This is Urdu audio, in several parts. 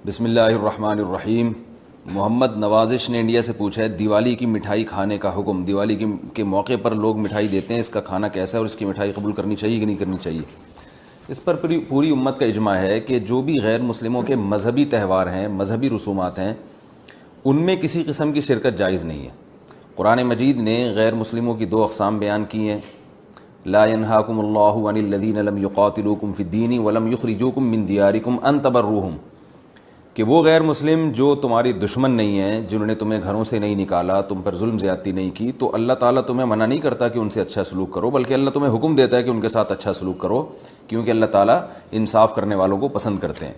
بسم اللہ الرحمن الرحیم۔ محمد نوازش نے انڈیا سے پوچھا ہے دیوالی کی مٹھائی کھانے کا حکم، دیوالی کے موقع پر لوگ مٹھائی دیتے ہیں، اس کا کھانا کیسا ہے اور اس کی مٹھائی قبول کرنی چاہیے کہ نہیں کرنی چاہیے؟ اس پر پوری امت کا اجماع ہے کہ جو بھی غیر مسلموں کے مذہبی تہوار ہیں، مذہبی رسومات ہیں، ان میں کسی قسم کی شرکت جائز نہیں ہے۔ قرآن مجید نے غیر مسلموں کی دو اقسام بیان کی ہیں، لا ينهاكم الله عن الذين لم يقاتلوكم في الدين ولم يخرجوكم من دياركم ان تبروهم، کہ وہ غیر مسلم جو تمہاری دشمن نہیں ہیں، جنہوں نے تمہیں گھروں سے نہیں نکالا، تم پر ظلم زیادتی نہیں کی، تو اللہ تعالیٰ تمہیں منع نہیں کرتا کہ ان سے اچھا سلوک کرو، بلکہ اللہ تمہیں حکم دیتا ہے کہ ان کے ساتھ اچھا سلوک کرو، کیونکہ اللہ تعالیٰ انصاف کرنے والوں کو پسند کرتے ہیں۔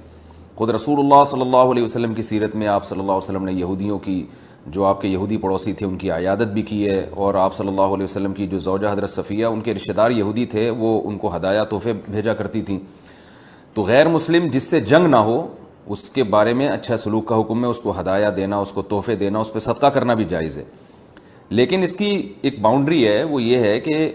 خود رسول اللہ صلی اللہ علیہ وسلم کی سیرت میں آپ صلی اللہ علیہ وسلم نے یہودیوں کی، جو آپ کے یہودی پڑوسی تھے، ان کی عیادت بھی کی ہے، اور آپ صلی اللہ علیہ وسلم کی جو زوجہ حضرت صفیہ، ان کے رشتہ دار یہودی تھے، وہ ان کو ہدایہ تحفے بھیجا کرتی تھیں۔ تو غیر مسلم جس سے جنگ نہ ہو، اس کے بارے میں اچھا سلوک کا حکم ہے، اس کو ہدایہ دینا، اس کو تحفے دینا، اس پہ صدقہ کرنا بھی جائز ہے۔ لیکن اس کی ایک باؤنڈری ہے، وہ یہ ہے کہ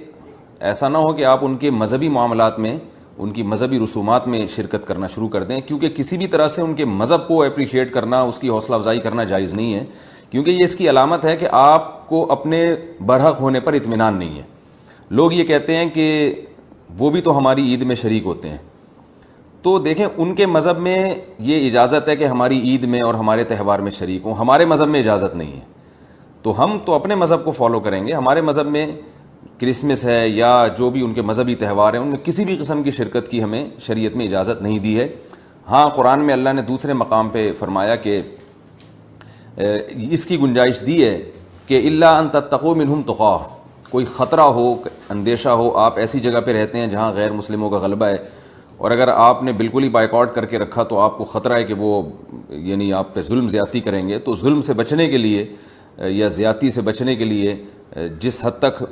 ایسا نہ ہو کہ آپ ان کے مذہبی معاملات میں، ان کی مذہبی رسومات میں شرکت کرنا شروع کر دیں، کیونکہ کسی بھی طرح سے ان کے مذہب کو اپریشیٹ کرنا، اس کی حوصلہ افزائی کرنا جائز نہیں ہے، کیونکہ یہ اس کی علامت ہے کہ آپ کو اپنے برحق ہونے پر اطمینان نہیں ہے۔ لوگ یہ کہتے ہیں کہ وہ بھی تو ہماری عید میں شریک ہوتے ہیں، تو دیکھیں ان کے مذہب میں یہ اجازت ہے کہ ہماری عید میں اور ہمارے تہوار میں شریک ہوں، ہمارے مذہب میں اجازت نہیں ہے، تو ہم تو اپنے مذہب کو فالو کریں گے۔ ہمارے مذہب میں کرسمس ہے یا جو بھی ان کے مذہبی تہوار ہیں، ان میں کسی بھی قسم کی شرکت کی ہمیں شریعت میں اجازت نہیں دی ہے۔ ہاں، قرآن میں اللہ نے دوسرے مقام پہ فرمایا کہ اس کی گنجائش دی ہے کہ الا ان تتقوا منہم تقاہ، کوئی خطرہ ہو، اندیشہ ہو، آپ ایسی جگہ پہ رہتے ہیں جہاں غیر مسلموں کا غلبہ ہے، اور اگر آپ نے بالکل ہی بائیکاٹ کر کے رکھا تو آپ کو خطرہ ہے کہ وہ یعنی آپ پہ ظلم زیادتی کریں گے، تو ظلم سے بچنے کے لیے یا زیادتی سے بچنے کے لیے جس حد تک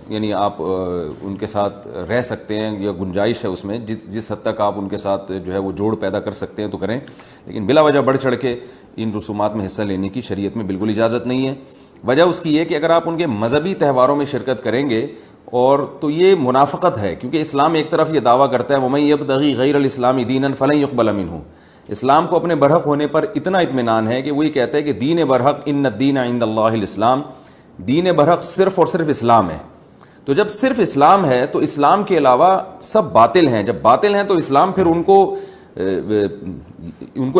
یعنی آپ ان کے ساتھ رہ سکتے ہیں یا گنجائش ہے اس میں، جس حد تک آپ ان کے ساتھ جو ہے وہ جوڑ پیدا کر سکتے ہیں تو کریں، لیکن بلا وجہ بڑھ چڑھ کے ان رسومات میں حصہ لینے کی شریعت میں بالکل اجازت نہیں ہے۔ وجہ اس کی یہ کہ اگر آپ ان کے مذہبی تہواروں میں شرکت کریں گے اور تو یہ منافقت ہے، کیونکہ اسلام ایک طرف یہ دعویٰ کرتا ہے وَمَن يَبْتَغِي غَيْرَ الْإِسْلَامِ دِينًا فَلَن يُقْبَلَ مِنْهُ، اسلام کو اپنے برحق ہونے پر اتنا اطمینان ہے کہ وہ یہ کہتا ہے کہ دین برحق ان الدین عند اللہ الاسلام، دین برحق صرف اور صرف اسلام ہے۔ تو جب صرف اسلام ہے تو اسلام کے علاوہ سب باطل ہیں، جب باطل ہیں تو اسلام پھر ان کو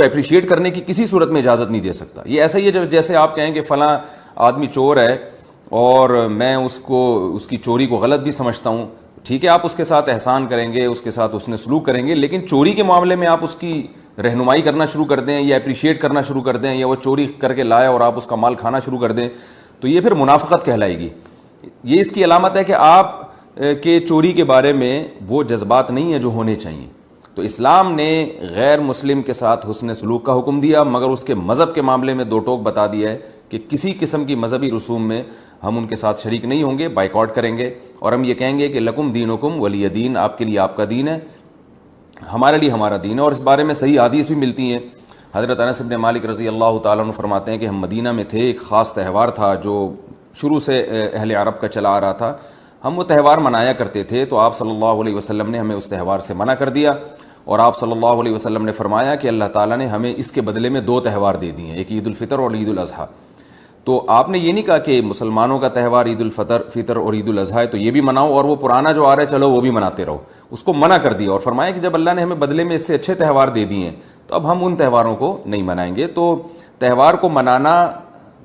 اپریشیٹ کرنے کی کسی صورت میں اجازت نہیں دے سکتا۔ یہ ایسا ہی ہے جیسے آپ کہیں کہ فلاں آدمی چور ہے اور میں اس کی چوری کو غلط بھی سمجھتا ہوں، ٹھیک ہے، آپ اس کے ساتھ احسان کریں گے، اس کے ساتھ اس نے سلوک کریں گے، لیکن چوری کے معاملے میں آپ اس کی رہنمائی کرنا شروع کر دیں یا اپریشیٹ کرنا شروع کر دیں، یا وہ چوری کر کے لائے اور آپ اس کا مال کھانا شروع کر دیں، تو یہ پھر منافقت کہلائے گی۔ یہ اس کی علامت ہے کہ آپ کے چوری کے بارے میں وہ جذبات نہیں ہیں جو ہونے چاہیے۔ تو اسلام نے غیر مسلم کے ساتھ حسن سلوک کا حکم دیا، مگر اس کے مذہب کے معاملے میں دو ٹوک بتا دیا ہے کہ کسی قسم کی مذہبی رسوم میں ہم ان کے ساتھ شریک نہیں ہوں گے، بائیکاٹ کریں گے، اور ہم یہ کہیں گے کہ لکم دینکم ولی دین، آپ کے لیے آپ کا دین ہے، ہمارے لیے ہمارا دین ہے۔ اور اس بارے میں صحیح حدیث بھی ملتی ہیں۔ حضرت انس بن مالک رضی اللہ تعالیٰ عنہ فرماتے ہیں کہ ہم مدینہ میں تھے، ایک خاص تہوار تھا جو شروع سے اہل عرب کا چلا آ رہا تھا، ہم وہ تہوار منایا کرتے تھے، تو آپ صلی اللہ علیہ وسلم نے ہمیں اس تہوار سے منع کر دیا، اور آپ صلی اللہ علیہ وسلم نے فرمایا کہ اللہ تعالیٰ نے ہمیں اس کے بدلے میں دو تہوار دے دیے ہیں، ایک عید الفطر اور عید الاضحیٰ۔ تو آپ نے یہ نہیں کہا کہ مسلمانوں کا تہوار عید الفطر اور عید الاضحیٰ ہے تو یہ بھی مناؤ، اور وہ پرانا جو آ رہا ہے چلو وہ بھی مناتے رہو، اس کو منع کر دیا، اور فرمایا کہ جب اللہ نے ہمیں بدلے میں اس سے اچھے تہوار دے دیے ہیں تو اب ہم ان تہواروں کو نہیں منائیں گے۔ تو تہوار کو منانا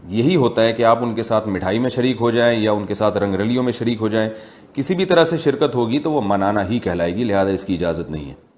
یہی ہوتا ہے کہ آپ ان کے ساتھ مٹھائی میں شریک ہو جائیں یا ان کے ساتھ رنگ رلیوں میں شریک ہو جائیں، کسی بھی طرح سے شرکت ہوگی تو وہ منانا ہی کہلائے گی، لہذا اس کی اجازت نہیں ہے۔